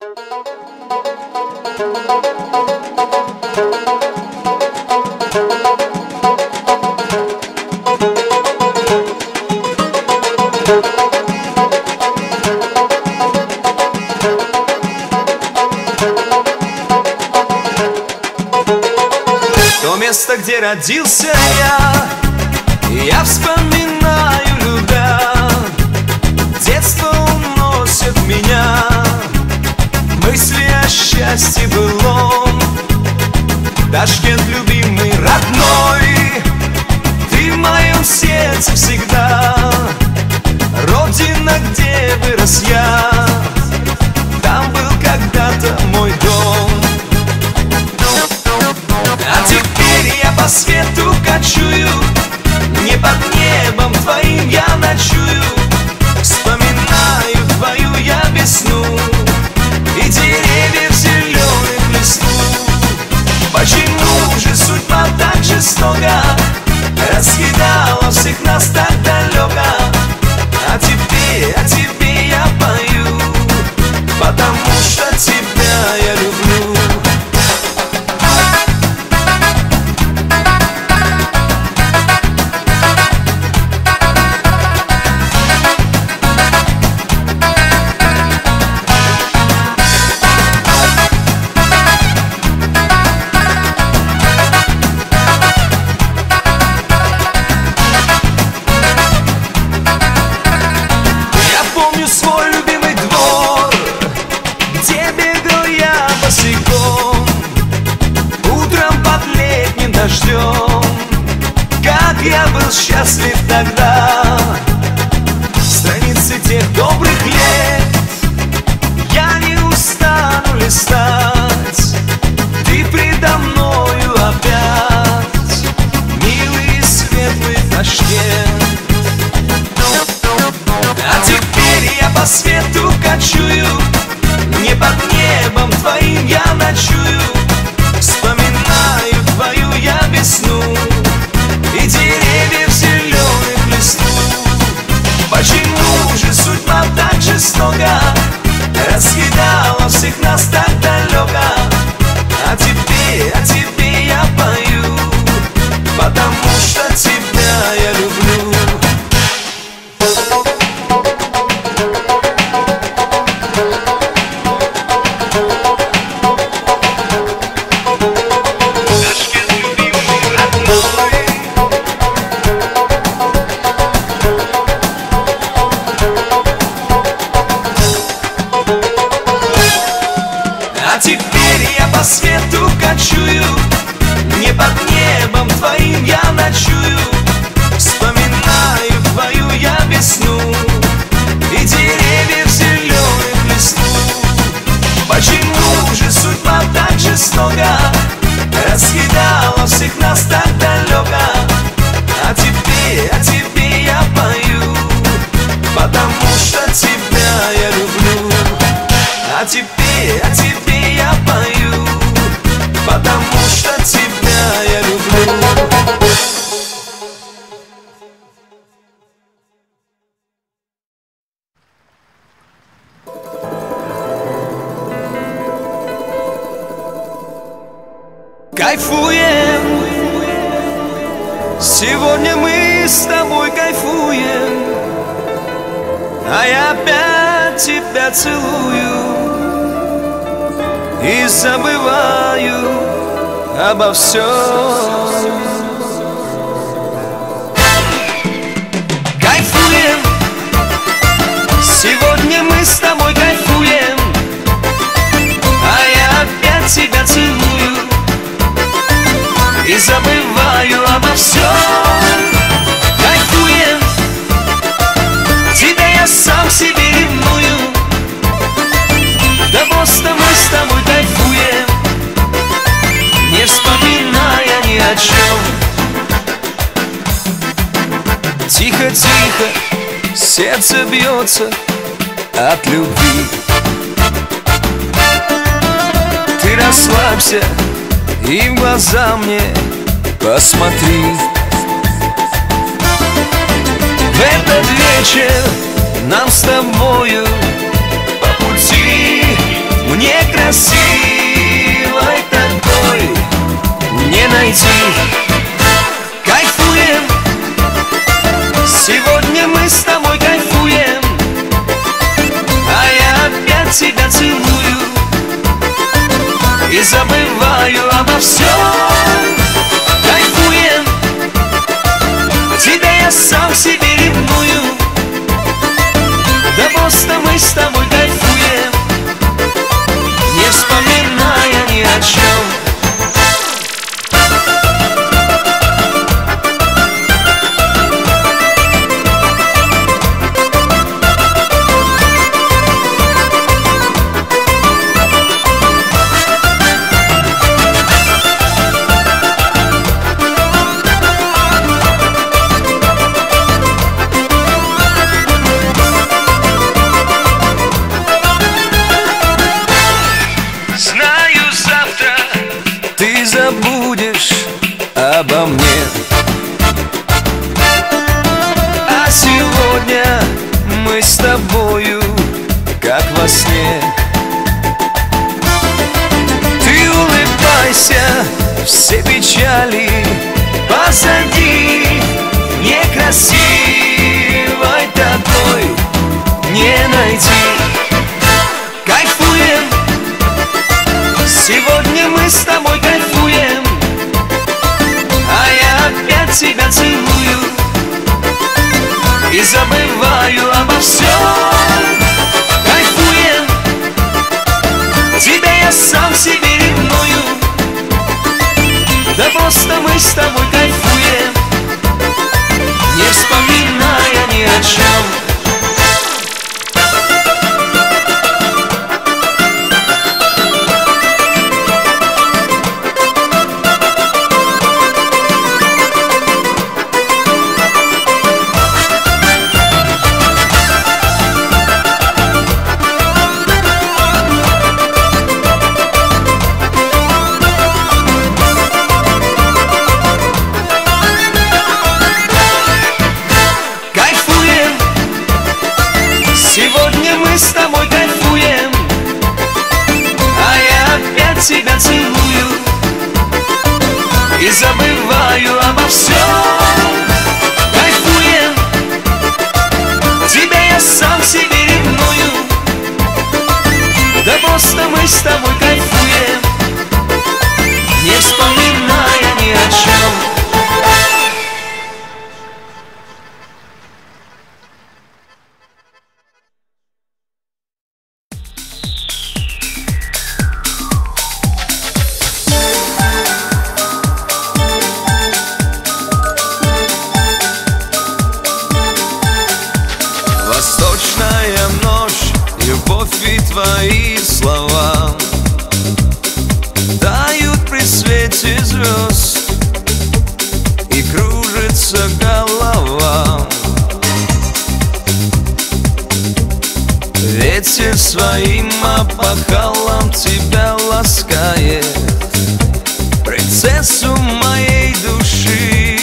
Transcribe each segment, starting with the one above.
То место, где родился я вспоминаю, любя. Детство уносит меня мысли о счастье былом. Ташкент, любимый, родной, ты в моем сердце всегда. Родина, где вырос я, там был когда-то мой дом. А теперь я по свету кочую, не под небом твоим я ночую. Вспоминаю твою я весну и деревьев зеленых листву. Почему же судьба так жестока раскидала всех нас так далеко? А тебе я пою, потому что тебя я люблю. Как я был счастлив тогда, страницы тех добрых лет я не устану листать. Ты предо мною опять, милый и светлый Ташкент. А теперь я по свету кочую, не под небом твоим я ночую. Вспоминаю твою я весну и деревьев зеленых листву. Почему же судьба так жестока раскидала всех нас так далеко? А тебе я пою, потому что тебя я люблю. По свету кочую, не под небом твоим я ночую. Вспоминаю твою я весну и деревьев зеленых листву. Почему же судьба так жестока раскидала всех нас так далеко? А тебе я пою, потому что тебя я люблю. А тебе я пою, потому что тебя я люблю. Кайфуем, сегодня мы с тобой кайфуем, а я опять тебя целую и забываю обо всем. Кайфуем, сегодня мы с тобой кайфуем, а я опять тебя целую и забываю обо всем. Кайфуем, тебя я сам себе ревную, да просто мы с тобой кайфуем, не вспоминая ни о чем. Тихо-тихо сердце бьется от любви. Ты расслабься и в глаза мне посмотри. В этот вечер нам с тобою по пути. опять тебя целую и забываю обо всем. Кайфуем, тебя я сам себе ревную. Да просто мы с тобой кайфуем, не вспоминая ни о чем. Забудешь обо мне, а сегодня мы с тобою, как во сне. Ты улыбайся, все печали позади. Некрасивой такой не найти. Кайфуем, сегодня мы с тобой кайфуем, а я опять тебя целую и забываю обо всем. Кайфуем, тебя я сам себе ревную. Да просто мы с тобой кайфуем, не вспоминая ни о чем. Сегодня мы с тобой кайфуем, а я опять тебя целую и забываю обо всем. Кайфуем, тебя я сам себе ревную. Да просто мы с тобой кайфуем, не вспоминая ни о чем. Восточная ночь, любовь и твои слова тают при свете звезд, и кружится голова. Ветер своим опахалом тебя ласкает, принцессу моей души,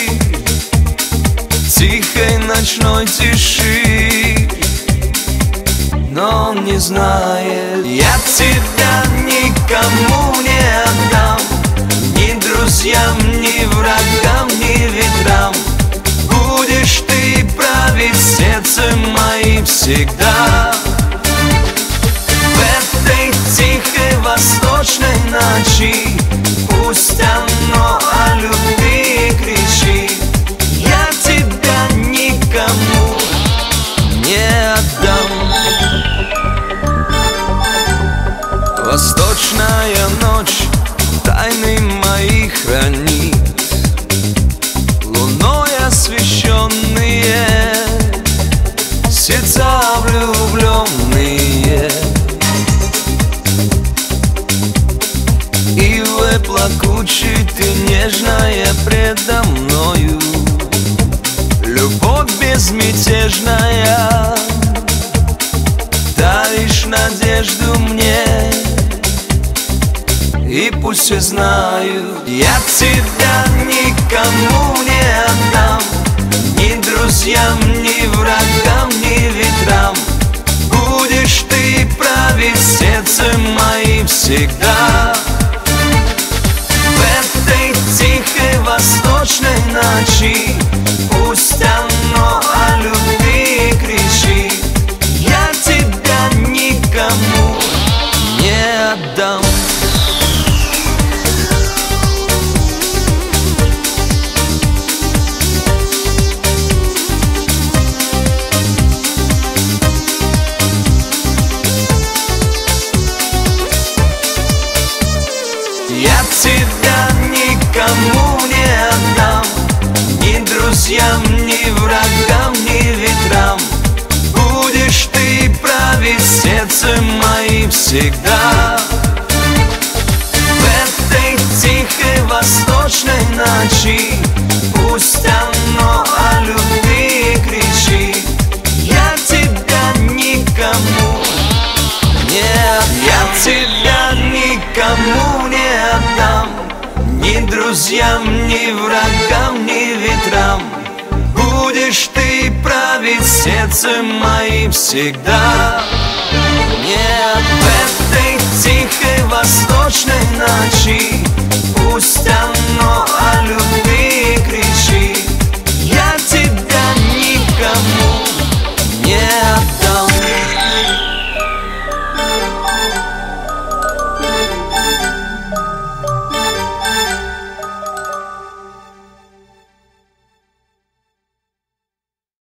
тихой ночной тиши. Но он не знает, я тебя никому не отдам, ни друзьям, ни врагам, ни ветрам. Будешь ты править сердцем моим всегда. В этой тихой восточной ночи пусть оно о любви кричит, я тебя никому не отдам. Восточная ночь тайны мои хранит, луной освещенные сердца влюбленные. Ивы плакучей, ты нежная предо мною, любовь безмятежная, даришь надежду мне. И пусть все знают, я тебя никому не отдам, ни друзьям, ни врагам, ни ветрам. Будешь ты править сердцем моим всегда. В этой тихой восточной ночи пусть оно о любви кричит, я тебя никому не отдам. Я тебя никому не отдам, ни друзьям, ни врагам, ни ветрам. Будешь ты править сердцем моим всегда. В этой тихой восточной ночи пусть оно о любви кричит. Я тебя никому нет, я тебя никому не отдам, ни друзьям, ни врагам, ни ветрам. Будешь ты править сердцем моим всегда. Нет, в этой тихой восточной ночи пусть оно